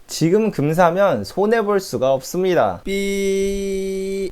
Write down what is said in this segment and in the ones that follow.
지금 금 사면 손해볼 수가 없습니다.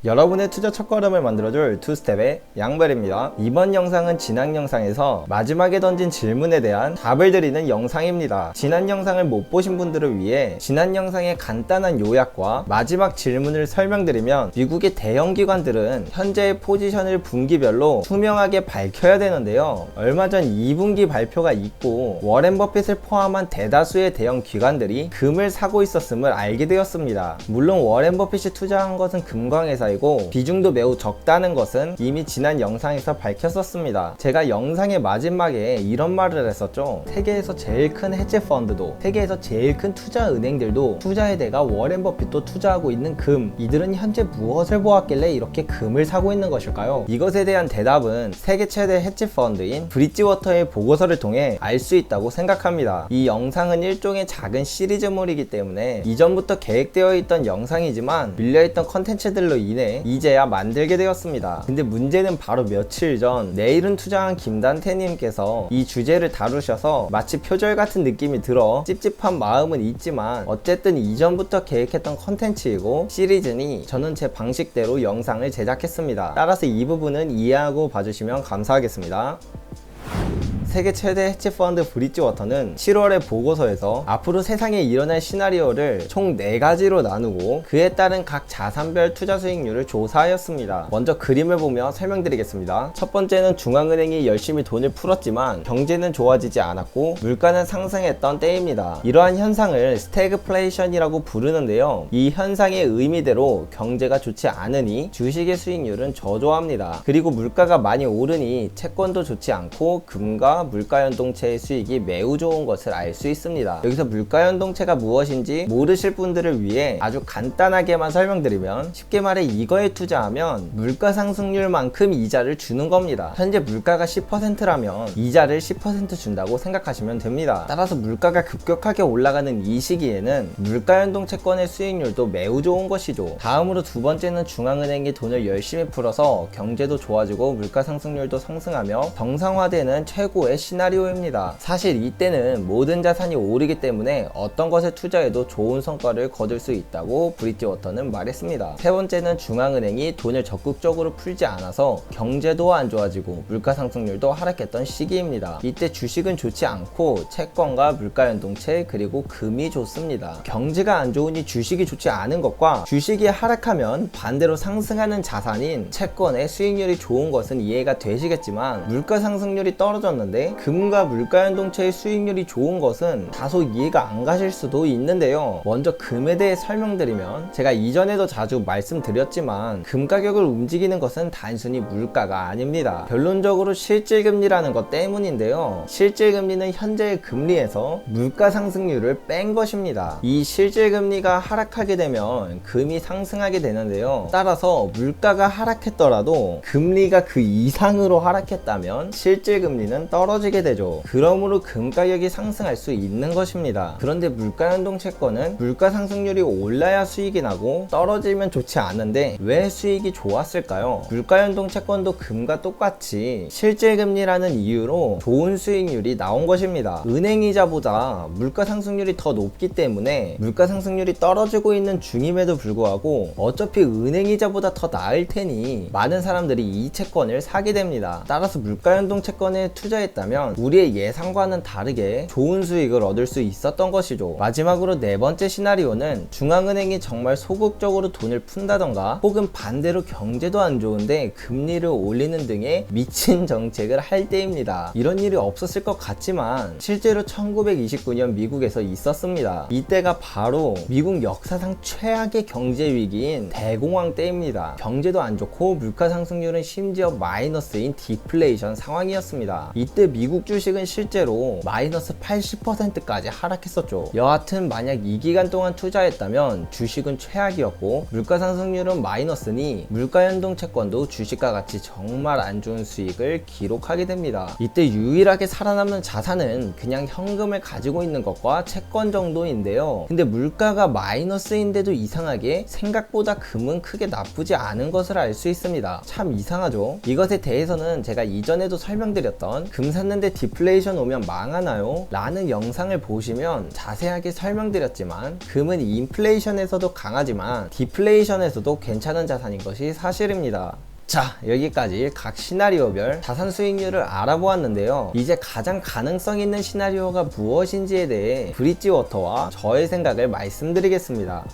여러분의 투자 첫걸음을 만들어줄 투스텝의 양별입니다. 이번 영상은 지난 영상에서 마지막에 던진 질문에 대한 답을 드리는 영상입니다. 지난 영상을 못 보신 분들을 위해 지난 영상의 간단한 요약과 마지막 질문을 설명드리면, 미국의 대형 기관들은 현재의 포지션을 분기별로 투명하게 밝혀야 되는데요. 얼마 전 2분기 발표가 있고 워렌 버핏을 포함한 대다수의 대형 기관들이 금을 사고 있었음을 알게 되었습니다. 물론 워렌 버핏이 투자한 것은 금광회사이고 비중도 매우 적다는 것은 이미 지난 영상에서 밝혔었습니다. 제가 영상의 마지막에 이런 말을 했었죠. 세계에서 제일 큰 해지 펀드도, 세계에서 제일 큰 투자 은행들도 투자의 대가 워렌 버핏도 투자하고 있는 금, 이들은 현재 무엇을 보았길래 이렇게 금을 사고 있는 것일까요? 이것에 대한 대답은 세계 최대 해지 펀드인 브릿지워터의 보고서를 통해 알 수 있다고 생각합니다. 이 영상은 일종의 작은 시리즈물이기 때문에 이전부터 계획되어 있던 영상이지만 밀려있던 컨텐츠들로 인해 이제야 만들게 되었습니다. 근데 문제는 바로 며칠 전 내일은 투자한 김단태님께서 이 주제를 다루셔서 마치 표절 같은 느낌이 들어 찝찝한 마음은 있지만, 어쨌든 이전부터 계획했던 컨텐츠이고 시리즈니 저는 제 방식대로 영상을 제작했습니다. 따라서 이 부분은 이해하고 봐주시면 감사하겠습니다. 세계 최대 해치 펀드 브릿지워터는 7월의 보고서에서 앞으로 세상에 일어날 시나리오를 총 4가지로 나누고 그에 따른 각 자산별 투자 수익률을 조사하였습니다. 먼저 그림을 보며 설명드리겠습니다. 첫 번째는 중앙은행이 열심히 돈을 풀었지만 경제는 좋아지지 않았고 물가는 상승했던 때입니다. 이러한 현상을 스태그플레이션이라고 부르는데요. 이 현상의 의미대로 경제가 좋지 않으니 주식의 수익률은 저조합니다. 그리고 물가가 많이 오르니 채권도 좋지 않고 금과 물가연동체의 수익이 매우 좋은 것을 알 수 있습니다. 여기서 물가연동체가 무엇인지 모르실 분들을 위해 아주 간단하게만 설명드리면, 쉽게 말해 이거에 투자하면 물가 상승률만큼 이자를 주는 겁니다. 현재 물가가 10%라면 이자를 10% 준다고 생각하시면 됩니다. 따라서 물가가 급격하게 올라가는 이 시기에는 물가연동 채권의 수익률도 매우 좋은 것이죠. 다음으로 두 번째는 중앙은행이 돈을 열심히 풀어서 경제도 좋아지고 물가 상승률도 상승하며 정상화되는 최고의 시나리오입니다. 사실 이때는 모든 자산이 오르기 때문에 어떤 것에 투자해도 좋은 성과를 거둘 수 있다고 브릿지워터는 말했습니다. 세 번째는 중앙은행이 돈을 적극적으로 풀지 않아서 경제도 안 좋아지고 물가 상승률도 하락했던 시기입니다. 이때 주식은 좋지 않고 채권과 물가연동체 그리고 금이 좋습니다. 경제가 안 좋으니 주식이 좋지 않은 것과 주식이 하락하면 반대로 상승하는 자산인 채권의 수익률이 좋은 것은 이해가 되시겠지만, 물가 상승률이 떨어졌는데 금과 물가연동체의 수익률이 좋은 것은 다소 이해가 안 가실 수도 있는데요. 먼저 금에 대해 설명드리면, 제가 이전에도 자주 말씀드렸지만 금 가격을 움직이는 것은 단순히 물가가 아닙니다. 결론적으로 실질금리라는 것 때문인데요. 실질금리는 현재의 금리에서 물가 상승률을 뺀 것입니다. 이 실질금리가 하락하게 되면 금이 상승하게 되는데요. 따라서 물가가 하락했더라도 금리가 그 이상으로 하락했다면 실질금리는 떨어지게 되죠. 그러므로 금 가격이 상승할 수 있는 것입니다. 그런데 물가연동 채권은 물가 상승률이 올라야 수익이 나고 떨어지면 좋지 않은데 왜 수익이 좋았을까요? 물가연동 채권도 금과 똑같이 실질금리라는 이유로 좋은 수익률이 나온 것입니다. 은행이자보다 물가 상승률이 더 높기 때문에 물가 상승률이 떨어지고 있는 중임에도 불구하고 어차피 은행이자보다 더 나을 테니 많은 사람들이 이 채권을 사게 됩니다. 따라서 물가연동 채권에 투자했다면 우리의 예상과는 다르게 좋은 수익을 얻을 수 있었던 것이죠. 마지막으로 네 번째 시나리오는 중앙은행이 정말 소극적으로 돈을 푼다던가 혹은 반대로 경제도 안 좋은데 금리를 올리는 등의 미친 정책을 할 때입니다. 이런 일이 없었을 것 같지만 실제로 1929년 미국에서 있었습니다. 이때가 바로 미국 역사상 최악의 경제 위기인 대공황 때입니다. 경제도 안 좋고 물가 상승률은 심지어 마이너스인 디플레이션 상황이었습니다. 이때 미국 주식은 실제로 마이너스 80%까지 하락했었죠. 여하튼 만약 이 기간 동안 투자했다면 주식은 최악이었고 물가 상승률은 마이너스니 물가연동 채권도 주식과 같이 정말 안 좋은 수익을 기록하게 됩니다. 이때 유일하게 살아남는 자산은 그냥 현금을 가지고 있는 것과 채권 정도인데요. 근데 물가가 마이너스인데도 이상하게 생각보다 금은 크게 나쁘지 않은 것을 알 수 있습니다. 참 이상하죠? 이것에 대해서는 제가 이전에도 설명드렸던 금 금 샀는데 디플레이션 오면 망하나요? 라는 영상을 보시면 자세하게 설명드렸지만 금은 인플레이션에서도 강하지만 디플레이션에서도 괜찮은 자산인 것이 사실입니다. 자, 여기까지 각 시나리오별 자산 수익률을 알아보았는데요. 이제 가장 가능성 있는 시나리오가 무엇인지에 대해 브릿지워터와 저의 생각을 말씀드리겠습니다.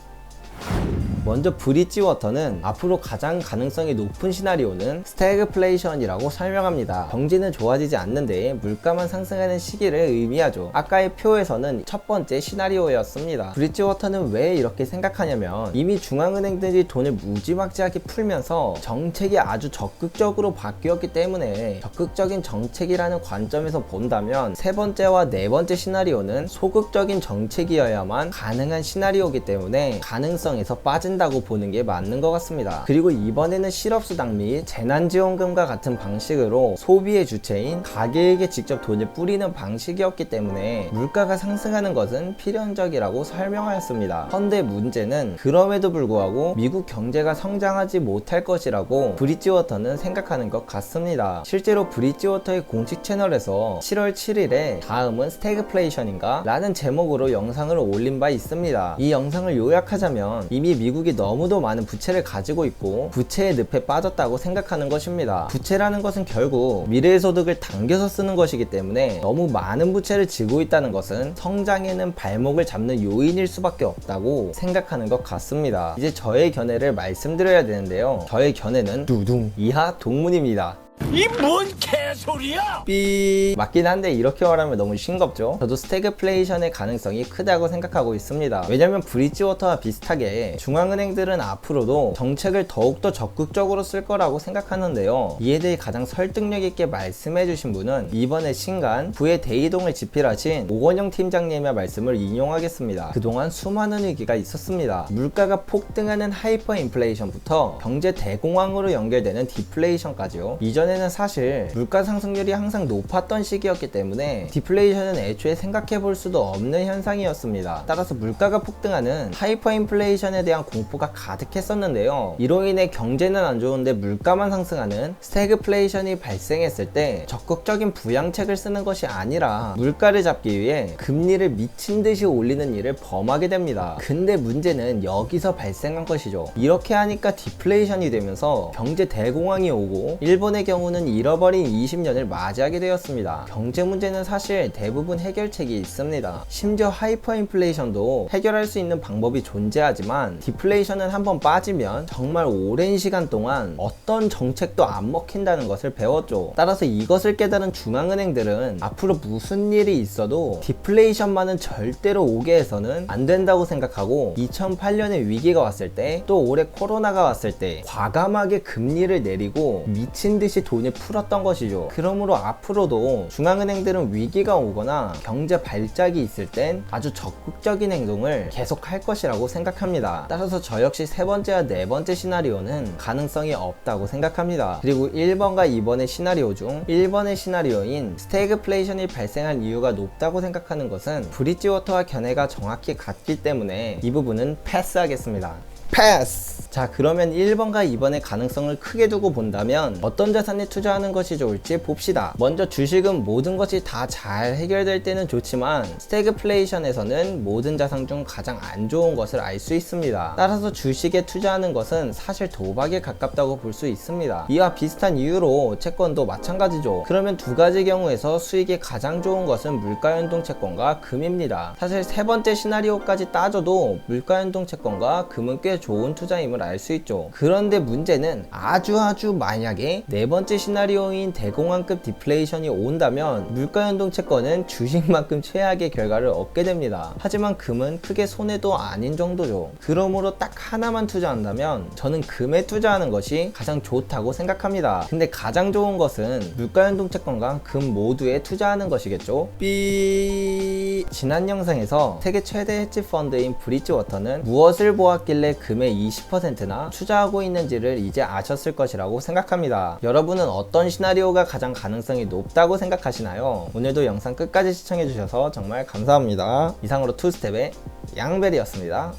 먼저 브릿지워터는 앞으로 가장 가능성이 높은 시나리오는 스태그플레이션이라고 설명합니다. 경제는 좋아지지 않는데 물가만 상승하는 시기를 의미하죠. 아까의 표에서는 첫 번째 시나리오였습니다. 브릿지워터는 왜 이렇게 생각하냐면 이미 중앙은행들이 돈을 무지막지하게 풀면서 정책이 아주 적극적으로 바뀌었기 때문에 적극적인 정책이라는 관점에서 본다면 세 번째와 네 번째 시나리오는 소극적인 정책이어야만 가능한 시나리오이기 때문에 가능성에서 빠진다고 보는 게 맞는 것 같습니다. 그리고 이번에는 실업수당 및 재난지원금과 같은 방식으로 소비의 주체인 가게에게 직접 돈을 뿌리는 방식이었기 때문에 물가가 상승하는 것은 필연적이라고 설명하였습니다. 헌데 문제는 그럼에도 불구하고 미국 경제가 성장하지 못할 것이라고 브릿지워터는 생각하는 것 같습니다. 실제로 브릿지워터의 공식 채널에서 7월 7일에 다음은 스태그플레이션인가? 라는 제목으로 영상을 올린 바 있습니다. 이 영상을 요약하자면 이미 미국이 너무도 많은 부채를 가지고 있고 부채의 늪에 빠졌다고 생각하는 것입니다. 부채라는 것은 결국 미래의 소득을 당겨서 쓰는 것이기 때문에 너무 많은 부채를 지고 있다는 것은 성장에는 발목을 잡는 요인일 수밖에 없다고 생각하는 것 같습니다. 이제 저의 견해를 말씀드려야 되는데요. 저의 견해는 두둥 이하 동문입니다. 이 뭔 개소리야! 삐 맞긴 한데 이렇게 말하면 너무 싱겁죠. 저도 스태그플레이션의 가능성이 크다고 생각하고 있습니다. 왜냐면 브릿지워터와 비슷하게 중앙은행들은 앞으로도 정책을 더욱더 적극적으로 쓸 거라고 생각하는데요. 이에 대해 가장 설득력 있게 말씀해 주신 분은 이번에 신간 부의 대이동을 집필하신 오건영 팀장님의 말씀을 인용하겠습니다. 그동안 수많은 위기가 있었습니다. 물가가 폭등하는 하이퍼 인플레이션부터 경제 대공황으로 연결되는 디플레이션까지요. 이전에는 사실 물가 상승률이 항상 높았던 시기였기 때문에 디플레이션은 애초에 생각해 볼 수도 없는 현상이었습니다. 따라서 물가가 폭등하는 하이퍼 인플레이션에 대한 공포가 가득했었는데요. 이로 인해 경제는 안 좋은데 물가만 상승하는 스태그플레이션이 발생했을 때 적극적인 부양책을 쓰는 것이 아니라 물가를 잡기 위해 금리를 미친 듯이 올리는 일을 범하게 됩니다. 근데 문제는 여기서 발생한 것이죠. 이렇게 하니까 디플레이션이 되면서 경제 대공황이 오고 일본의 경우는 잃어버린 20년을 맞이하게 되었습니다. 경제 문제는 사실 대부분 해결책이 있습니다. 심지어 하이퍼 인플레이션도 해결할 수 있는 방법이 존재하지만 디플레이션은 한번 빠지면 정말 오랜 시간 동안 어떤 정책도 안 먹힌다는 것을 배웠죠. 따라서 이것을 깨달은 중앙은행들은 앞으로 무슨 일이 있어도 디플레이션만은 절대로 오게 해서는 안 된다고 생각하고 2008년에 위기가 왔을 때 또 올해 코로나가 왔을 때 과감하게 금리를 내리고 미친 듯이 돈을 풀었던 것이죠. 그러므로 앞으로도 중앙은행들은 위기가 오거나 경제 발작이 있을 땐 아주 적극적인 행동을 계속할 것이라고 생각합니다. 따라서 저 역시 세 번째와 네 번째 시나리오는 가능성이 없다고 생각합니다. 그리고 1번과 2번의 시나리오 중 1번의 시나리오인 스태그플레이션이 발생할 이유가 높다고 생각하는 것은 브릿지워터와 견해가 정확히 같기 때문에 이 부분은 패스하겠습니다. 패스! 자, 그러면 1번과 2번의 가능성을 크게 두고 본다면 어떤 자산에 투자하는 것이 좋을지 봅시다. 먼저 주식은 모든 것이 다 잘 해결될 때는 좋지만 스태그플레이션에서는 모든 자산 중 가장 안 좋은 것을 알 수 있습니다. 따라서 주식에 투자하는 것은 사실 도박에 가깝다고 볼 수 있습니다. 이와 비슷한 이유로 채권도 마찬가지죠. 그러면 두 가지 경우에서 수익이 가장 좋은 것은 물가연동 채권과 금입니다. 사실 세 번째 시나리오까지 따져도 물가연동 채권과 금은 꽤 좋은 투자임을 알 수 있죠. 그런데 문제는 아주 만약에 네 번째 시나리오인 대공황급 디플레이션이 온다면 물가연동 채권은 주식만큼 최악의 결과를 얻게 됩니다. 하지만 금은 크게 손해도 아닌 정도죠. 그러므로 딱 하나만 투자한다면 저는 금에 투자하는 것이 가장 좋다고 생각합니다. 근데 가장 좋은 것은 물가연동 채권과 금 모두에 투자하는 것이겠죠. 삐 지난 영상에서 세계 최대 헤지 펀드인 브릿지워터는 무엇을 보았길래 금의 20%나 투자하고 있는지를 이제 아셨을 것이라고 생각합니다. 여러분은 어떤 시나리오가 가장 가능성이 높다고 생각하시나요? 오늘도 영상 끝까지 시청해주셔서 정말 감사합니다. 이상으로 투스텝의 양벨이었습니다.